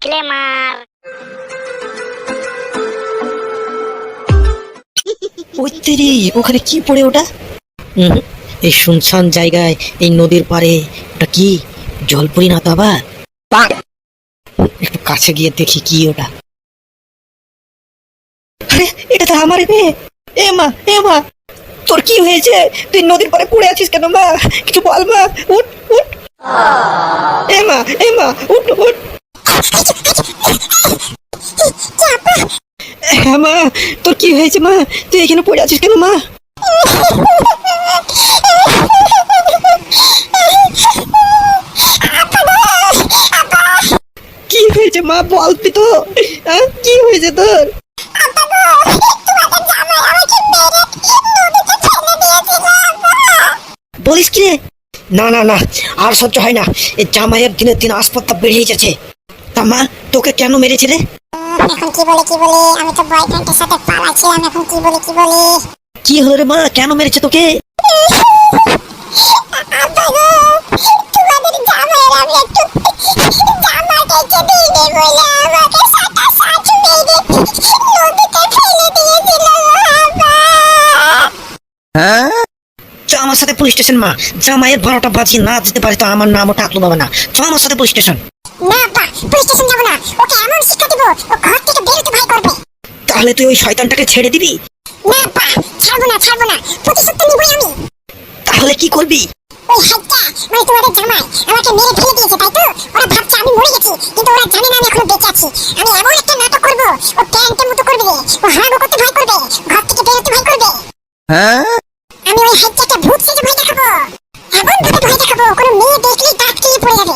Disclaimer. ওই তেরি, ওখানে কি পড়ে ওটা? এই শুনশান জায়গায়, এই নদীর পাড়ে, ওটা কি জলপরি না তো আবার? একটু কাছে গিয়ে দেখি কি ওটা। আরে এটা তো আমার মেয়ে। এ মা, এ মা, তোর কি হয়েছে? তুই নদীর পাড়ে পড়ে আছিস কেন মা? কিছু বল মা। উঠ উঠ। এ মা, এ মা, উঠ উঠ। হ্যাঁ মা, তোর কি হয়েছে মা? তুই এখানে পড়ে আছিস কেন মা? কি হয়েছে মা, বল তুই তো। কি হয়েছে তোর? বলিস কি রে? না না না, আর সহ্য হয় না। এই জামাইয়ের দিনের দিন আসপত্তা বেড়েই যাচ্ছে। তা মা, তোকে কেন মেরেছে রে? এখন কি বলে আমি তো বয়ফ্রেন্ডের সাথে পালাচ্ছিলাম। এখন কি বলে কি হলো রে মা, কেন মেরেছে তোকে? আব্বা গো, তোমাদের জামাইয়ের আমি একটু জামা কেচে দিইনি বলে আমাকে সাটা সাচু মেরে নদীতে ফেলে দিয়েছিল আব্বা। চ আমার সাথে পুলিশ স্টেশন মা। জামাইয়ের 12টা বাজিয়ে না যেতে পারে তো আমার নামও টাকলো বাবা না। চ আমার সাথে পুলিশ স্টেশন। না আব্বা, পুলিশ স্টেশন যাবো না। ওকে এমন শিক্ষা দিব ও ঘর থেকে বেরোতে ভয় করবে। তাহলে তুই ওই শয়তানটাকে ছেড়ে দিবি? না আব্বা, ছাড়বো না, প্রতিশোধ তো নিবই আমি। তাহলে কি করবি? ওই হাইটা মানে তোমাদের জামাই আমাকে মেরে ফেলে দিয়েছে, তাই তো? ওরা ভাবছে আমি মরে গেছি, কিন্তু ওরা জানে না আমি এখনো বেঁচে আছি। আমি এমন একটা নাটক করব, ও ট্যাঙ্কের মতো করবে, ও হাগু করতে ভয় করবে, ঘর থেকে বেরোতে ভয় করবে। আমি ওই হাইটাকে ভূত সেজে ভয় দেখাবো, এমন ভাবে ভয় দেখাবো কোনো মেয়ে দেখলেই দাঁত কেটে পড়ে যাবে।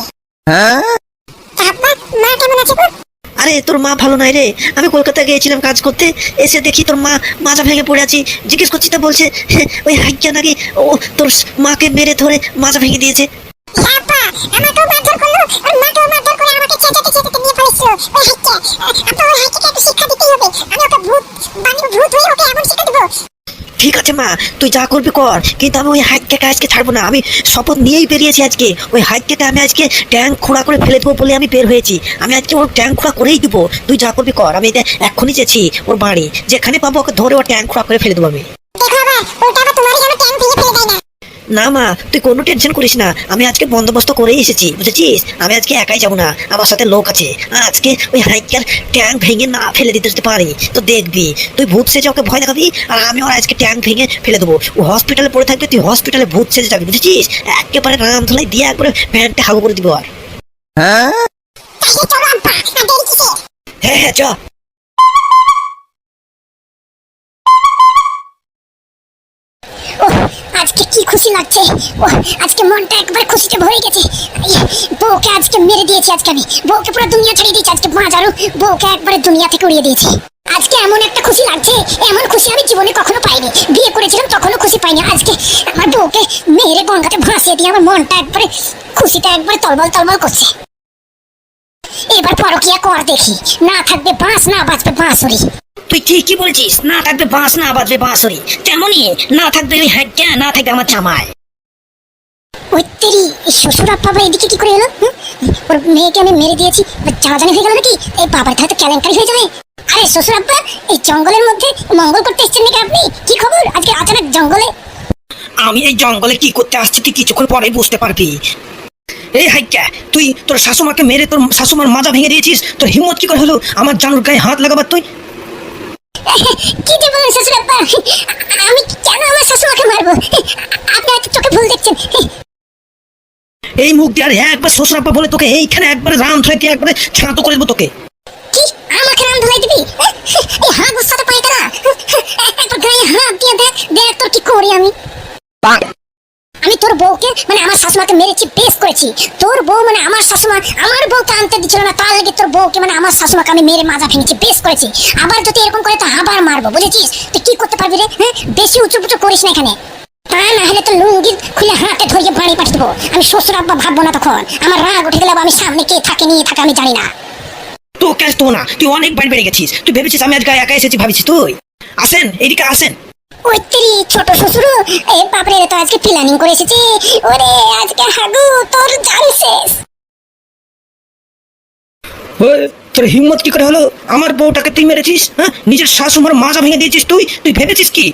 তারপর মা কেমন আছে গো? আরে তোর মা ভালো নাই রে। আমি কলকাতা গিয়েছিলাম কাজ করতে, এসে দেখি তোর মা মাজা ভেঙে পড়ে আছি। জিজ্ঞেস করছি তা বলছে ওই হাইকা নাকি ও তোর মাকে মেরে ধরে মাজা ভেঙে দিয়েছে। আপা আমাকেও মারধর করলো, আর মাকেও মারধর করে আমাকে চেঁচাতে নিয়ে পালিয়েছিল ওই হাইটা। আপা ওই হাইটাকে একটু শিক্ষা দিতেই হবে। আমি ওকে ভূত বানিয়ে ভূত হয়ে ওকে এমন শিক্ষা দেবো। ঠিক আছে মা, তুই যা করবি কর, কিন্তু আমি ওই হাইটকে আজকে ছাড়বো না। আমি শপথ নিয়েই বেরিয়েছি আজকে। ওই হাইটকে আমি আজকে ট্যাঙ্ক খোঁড়া করে ফেলে দেবো বলে আমি বের হয়েছি। আমি আজকে ওর ট্যাঙ্ক খোঁড়া করেই দিব। তুই যা করবি কর। আমি এক্ষুনি যেছি ওর বাড়ি, যেখানে পাবো ওকে ধরে ওর ট্যাঙ্ক খোঁড়া করে ফেলে দেবো আমি। দেখো আবার ওটা আবার তোমারই যেন ট্যাঙ্ক ভেঙে ফেলে দেয় না। না মা, তুই কোনো টেনশন করিস না। আমি আজকে বন্দোবস্ত করেই এসেছি, বুঝেছিস? আমি আজকে একাই যাবো না, আমার সাথে লোক আছে। আজকে ওই হাইকার ট্যাঙ্ক ভেঙে না ফেলে দিতে পারি তো দেখবি। তুই ভূত সেজে ওকে ভয় দেখাবি, আর আমি ওর আজকে ট্যাঙ্ক ভেঙে ফেলে দেবো। ও হসপিটালে পড়ে থাকবে, তুই হসপিটালে ভূত সেজে যাবি, বুঝেছিস? একেবারে রাম ধুলাই দিয়ে একবারে প্যান্টে হাগু করে দিব। আর তাহলে চলো আব্বা, আর দেরি কিসে? হ্যাঁ হ্যাঁ, চ। আজকে কি খুশি লাগছে। আজকে মনটা একবার খুশিতে ভরে গেছে। বউকে আজকে মেরে দিয়েছি। আজকে আমি বউকে পুরো দুনিয়া ছাড়িয়ে দিয়েছি। আজকে বাজারও বউকে একবারে দুনিয়া থেকে উড়িয়ে দিয়েছি। আজকে এমন একটা খুশি লাগছে, এমন খুশি আমি জীবনে কখনো পাইনি। বিয়ে করেছিলাম তখনও খুশি পাইনি। আজকে আমার বউকে মেরে গঙ্গাতে ভাসিয়ে দিয়ে আমার মনটা একবারে খুশিতে একবারে তলবল করছে। এবার পরকিয়া কর দেখি, না থাকবে বাঁশ, না বাঁচবে বাঁশরি। তুই ঠিকই বলছিস, না থাকবে বাঁশ, না বাজবে বাঁশরি। তেমনই না থাকবে ওই হাইকা, না থাকবে আমার জামাই। ওই তেরি, শ্বশুর বাবা এদিকে কি করে এলো? ওর মেয়েকে আমি মেরে দিয়েছি, জানাজানি হয়ে গেল নাকি? এই বাবার ধারে তো কেলেঙ্কারি হয়ে যাবে। আরে শ্বশুর আব্বা, এই জঙ্গলের মধ্যে মঙ্গল করতে এসেছেন নাকি আপনি? কি খবর আজকে আচানক জঙ্গলে? আমি এই জঙ্গলে কি করতে আসছি তুই কিছুক্ষণ পরে বুঝতে পারবি। এই হাইকা, তুই তোর শাশুমাকে মেরে তোর শাশুমার মাজা ভেঙে দিয়েছিস। তোর হিম্মত কি করে হলো আমার জানুর গায়ে হাত লাগাবার? তুই কি যে বলেন শ্বশুর আব্বা, আমি কেন আমার শাশুমাকে মারবো? আপনি হয়তো চোখে ভুল দেখছেন। এই মুখ দিয়ে আর একবার শ্বশুর আব্বা বলে তোকে এইখানে একবারে রাম ধরে দিয়ে একবারে ছাঁতো করে দেবো তোকে। কি আমাকে রাম ধরাই দিবি? এই হাত গুছাতে পাই না। একবার গায়ে হাত দিয়ে দেখ তোর কি করি আমি। আমি তোর বউকে মানে আমার শাশুমাকে মেরেছি, বেশ করেছি। তোর বউ মানে আমার শাশুমা আমার বউকে আনতে দিচ্ছিল না, তার লাগে তোর বউকে মানে আমার শাশুমাকে আমি মেরে মাজা ভেঙেছি, বেশ করেছি। আবার যদি এরকম করে তো আবার মারবো, বুঝেছিস? তুই কি করতে পারবি রে? হ্যাঁ, বেশি উঁচু করিস না এখানে। তা না হলে তো লুঙ্গি খুলে হাতে ধরিয়ে বাড়ি পাঠিয়ে দেবো। আমি শ্বশুর আব্বা ভাববো না তখন। আমার রাগ উঠে গেলে আমি সামনে কে থাকে নিয়ে থাকে আমি জানি না। তো ক্যাশ তো না, তুই অনেক বাড়ি বেড়ে গেছিস। তুই ভেবেছিস আমি আজকে একা এসেছি ভাবিছিস? তুই আসেন, এইদিকে আসেন। ওই তেরি ছোট শ্বশুর, এ বাপরে, তো আজকে প্ল্যানিং করে এসেছি। ওরে আজকে হাগু তোর জান শেষ। তোর হিম্মত কি করে হলো আমার বউটাকে তুই মেরেছিস? হ্যাঁ, নিজের শাশুমার মাজা ভেঙে দিয়েছিস তুই। তুই ভেবেছিস কি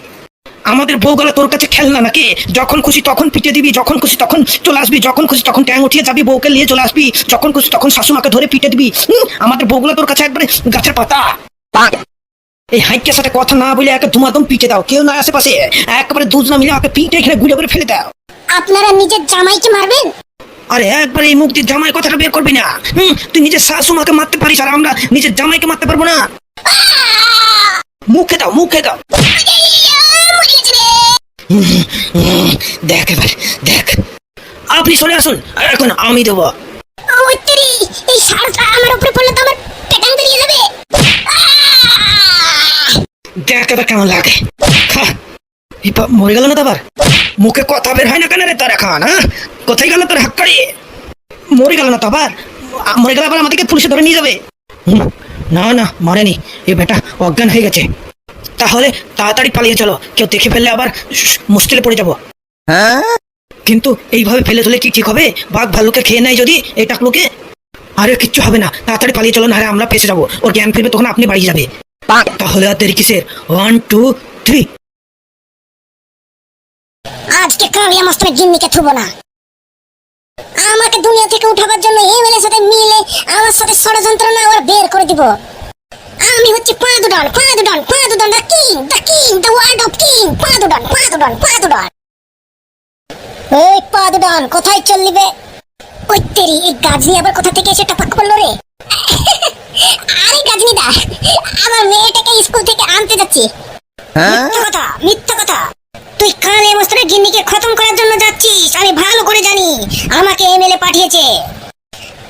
আমাদের বউগুলা তোর কাছে খেলনা নাকি? যখন খুশি তখন পিটে দিবি, যখন খুশি তখন চলে আসবি, যখন খুশি তখন ট্যাং উঠিয়ে যাবি, বউকে নিয়ে চলে আসবি, যখন খুশি তখন শাশুমাকে ধরে পিটে দিবি। আমাদের বউগুলা তোর কাছে একবারে গাছের পাতা। এই হাইকের সাথে কথা না বলে একে ধুমাধুম পিটে দাও, কেউ না আশেপাশে, একেবারে দুজনা মিলে আমাকে পিটে এখানে গুড়ে করে ফেলে দাও। আপনারা নিজের জামাইকে মারবেন? আরে একবার এই মুখ দিয়ে জামাই কথাটা বের করবি না। তুই নিজের শাশুমাকে মারতে পারিস আর আমরা নিজের জামাইকে মারতে পারবো না? মুখে দাও, মুখে দাও। দেখ এবার দেখ, আপনি চলে আসুন, এখন আমি দেবো। ওই তেরি, এই শার্টটা আমার উপরে পড়লে তো আমার পেটাং বেরিয়ে যাবে। দেখ এবার কেমন লাগে। মরে গেল না তো আবার? মুখে কথা বের হয় না কেন রে তোর এখন? হ্যাঁ, কোথায় গেল তোর হাক্কারি? মরে গেল না তো আবার? মরে গেলে আবার আমাদেরকে পুলিশে ধরে নিয়ে যাবে। না না, মরেনি, এ বেটা অজ্ঞান হয়ে গেছে। তাহলে তাড়াতাড়ি পালিয়ে চলো, কেউ দেখে ফেললে আবার মুশকিলে পড়ে যাবো। কিন্তু এইভাবে ফেলে চলে কি ঠিক হবে? বাঘ ভাল্লুকে খেয়ে নেয় যদি এই টাকলুকে? আরে কিচ্ছু হবে না, তাড়াতাড়ি পালিয়ে চলো, নাহলে আমরা ফেসে যাবো। ওর জ্ঞান ফিরবে তখন আপনি বাড়ি যাবে। তাহলে আর দেরি কিসের? 1 2 3। আজকে কালিয়া মাস্টারের গিন্নিকে থুবো না। আমাকে দুনিয়া থেকে উঠাবার জন্য এমএলএর সাথে মিলে আমার সাথে ষড়যন্ত্র না আবার বের করে দিব। আমি হচ্ছে পাদুডন, পাদুডন, পাদুডন, the king, the world of king, পাদুডন, পাদুডন, পাদুডন। ওই পাদুডন কোথায় চললিবে? ওই তেরি, এই গাজনি আবার কোথা থেকে এসে টপাক পড়লো রে? আরে গাজনি দা, আমার মেয়েটাকে স্কুল থেকে আনতে যাচ্ছি। মিথ্যা কথা, মিথ্যা কথা। তুই কালে মাস্টারের গিন্নিকে খতম করার জন্য যাচ্ছিস, আমি ভালো করে জানি। আমাকে এমএলএ পাঠিয়েছে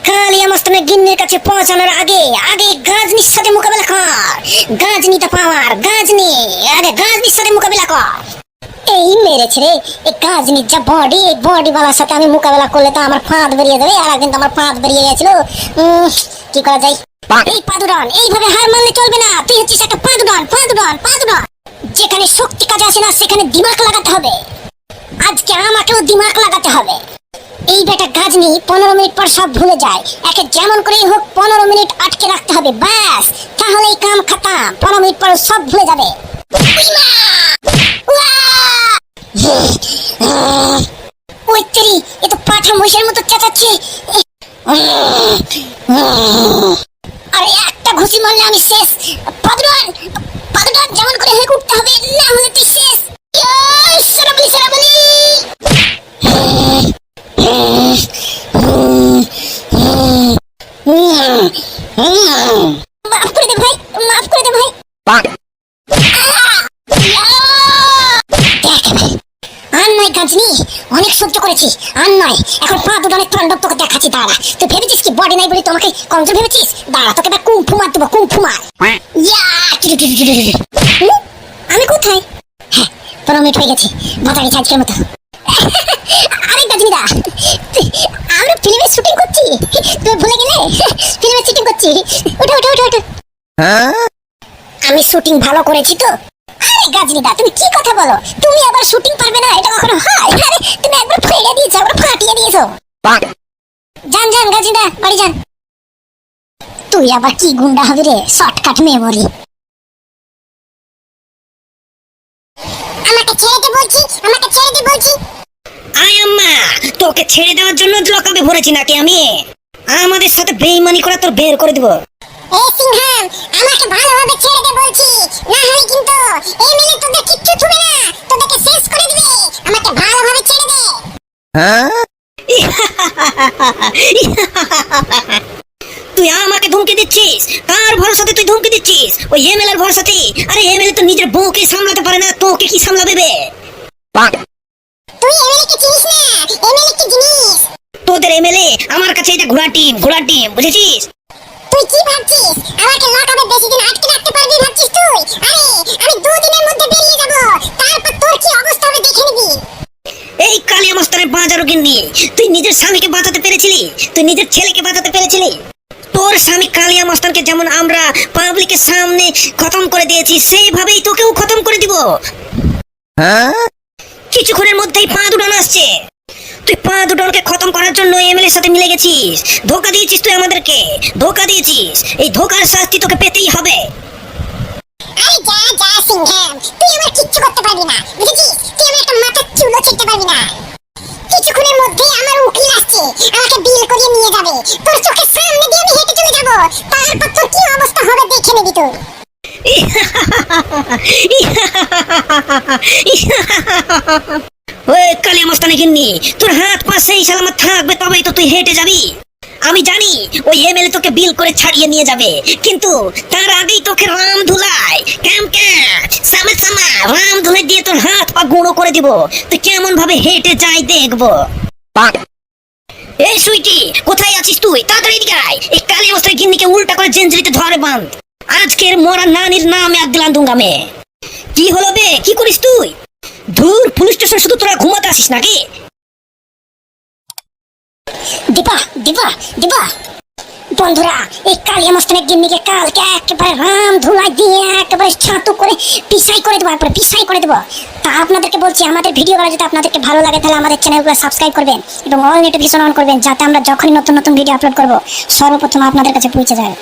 কালিয়া মাস্টারের গিন্নির কাছে পৌঁছানোর আগে আগে গাজনির সাথে মোকাবেলা কর। গাজনিটা পাওয়ার, গাজনি আগে গাজনির সাথে মোকাবেলা কর। এই মেরেছে রে, এই গাজনির যা বডি, এই বডিওয়ালার সাথে আমি মোকাবেলা করলে তো আমার ফাঁদ বেরিয়ে যাবে। আর একদিন তো আমার ফাঁদ বেরিয়ে গেছিল। কি করা যায়? এই পাদুডন, এইভাবে হার মানলে চলবে না। তুই হচ্ছিস একটা পাদুডন, পাদুডন, পাদুডন। যেখানে শক্তি কাজে আসে না সেখানে দিমাগ লাগাতে হবে। আজকে আমাকেও দিমাগ লাগাতে হবে। এই বেটা গাজনি 15 মিনিট পর সব ভুলে যায়। একে যেমন করেই হোক 15 মিনিট আটকে রাখতে হবে, ব্যাস, তাহলেই কাম খতম। 15 মিনিট পর সব ভুলে যাবে। ওই তেরি, এ তো পাঠা মহিষের মতো চেঁচাচ্ছে। আরে একটা ঘুষি মারলে আমি শেষ। পাদুডন, পাদুডন, যেমন করে হোক উঠতে হবে, না হলে তুই শেষ। সারাবলি, সারাবলি। মাফ করে দে ভাই, মাফ করে দে ভাই। আর নয় গাজনি, অনেক সহ্য করেছি, আর নয়। এখন পাদুডনের তাণ্ডব তোকে দেখাচ্ছি, দাঁড়া। তুই ভেবেছিস কি বডি নাই বলে তোমাকে কমজোর ভেবেছিস? দাঁড়া, তোকে এবার কুং ফু মার দেবো, কুং ফু মার। আমি কোথায়? হ্যাঁ, 15 মিনিট হয়ে গেছে, বাজারে আজকের মতো। আরে গাজনিদা, আমরা ফিল্মের শুটিং করছি, তুই ভুলে গেলে? ফিল্মের শুটিং করছি। ওঠো ওঠো ওঠো ওঠো। আমি শুটিং ভালো করেছি তো? আরে গাজনিদা, তুমি কি কথা বলো? তুমি আবার শুটিং পারবে না, এটা কখনো হয়? আরে তুমি একবার ফেলে দিয়েছো, একবার ফাটিয়ে দিয়েছো। যান যান গাজনিদা, বাড়ি যান। তুই আবার কি গুন্ডা হবে রে, শর্টকাট মেমোরি। আমাকে ছেড়ে দে বলছি, আমাকে ছেড়ে দে বলছি। আয় আম্মা, তোকে ছেড়ে দেওয়ার জন্য লকাবে ভরেছি নাকি আমি? আমাদের সাথে বেইমানি করে তোর বের করে দিব। এই সিংহাম, আমাকে ভালোভাবে ছেড়ে দে বলছি, না হলে কিন্তু এমএলএ তোদের কিচ্ছু ছুবে না, তোদেরকে শেষ করে দিবে। আমাকে ভালোভাবে ছেড়ে দে। তুই আমাকে ধমকি দিচ্ছিস? কার ভরসাতে তুই ধমকি দিচ্ছিস? ওই এমএলএর ভরসাতে? আরে এমএলএ তো নিজের বউকে সামলাতে পারে না, তোকে কি সামলাবে বে? তুই এমএলএ কে চিনিস না? এমএলএ কি জিনিস? তোদের এমএলএ আমার কাছে এটা ঘোড়া টিম, ঘোড়া টিম, বুঝেছিস? তুই কি ভাবছিস আমাকে লকাবে বেশি দিন আটকে রাখতে পারবি ভাবছিস তুই? আরে আমি 2 দিনের মধ্যে বেরিয়ে যাব, তারপর তোর কি অবস্থা হবে দেখে নিবি। এই কালিয়া মাস্টারের বাজারও গিন্নি, তুই নিজের স্বামীকে বাঁচাতে পেরেছিলি? তুই নিজের ছেলেকে বাঁচাতে পেরেছিলি? তোর স্বামী কালিয়া মাস্টারকে যেমন আমরা পাবলিকের সামনে খতম করে দিয়েছি, সেইভাবেই তোকেও খতম করে দিব। কিছুক্ষণের মধ্যেই পাদুডন আসছে। তুই পা দুটোকে খতম করার জন্য এমএলএর সাথে মিলে গেছিস। ধোকা দিয়েছিস তুই আমাদেরকে, ধোকা দিয়েছিস। এই ধোকার শাস্তি তোকে পেতেই হবে। আরে যা যা সিংহাম, তুই আমার কিচ্ছু করতে পারবি না, বুঝেছিস? তুই আমার একটা মাথার চুলও ছিঁড়তে পারবি না। কিছুক্ষণের মধ্যেই আমার উকিল আসছে, আমাকে বিল করিয়ে নিয়ে যাবে। তোর চোখের সামনে দিয়ে আমি হেঁটে চলে যাব, তারপর তোর কি অবস্থা হবে দেখে নিবি তুই। ওই কালিয়া মস্তানি গিন্নি, তোর হাত পা সেই সালামত থাকবে তবেই তো তুই হেঁটে যাবি। আমি জানি ওই এমএলএ তোকে বিল করে ছাড়িয়ে নিয়ে যাবে, কিন্তু তার আগেই তোকে রাম ধুলাই সামা রাম ধুলাই দিয়ে তোর হাত পা গুঁড়ো করে দিব। তুই কেমন ভাবে হেঁটে যাই দেখবো। এই সুইটি, কোথায় আছিস তুই? তাড়াতাড়ি এদিকে আয়। এই কালিয়া মস্তানি গিন্নিকে উল্টা করে জেনজিরিতে ধরে বাঁধ। আজকের মোরা নানির নামে আদিলান দুঙ্গা মে। কি হলো বে, কি করিস তুই? ধুর, পুলিশ স্টেশন শুধু তোরা ঘুমাতে আসিস নাকি? দীপা দীপা দীপা, বন্ধুরা এই কালিয়া মস্তানের গিন্নিকে কালকে একেবারে রাম ধুলাই দিয়ে একেবারে ছাতু করে পিসাই করে দেবো, একবারে পিসাই করে দেবো। তা আপনাদেরকে বলছি, আমাদের ভিডিওগুলো যদি আপনাদেরকে ভালো লাগে তাহলে আমাদের চ্যানেলগুলো সাবস্ক্রাইব করবেন এবং অল নোটিফিকেশন অন করবেন, যাতে আমরা যখনই নতুন নতুন ভিডিও আপলোড করব সর্বপ্রথম আপনাদের কাছে পৌঁছে যায়।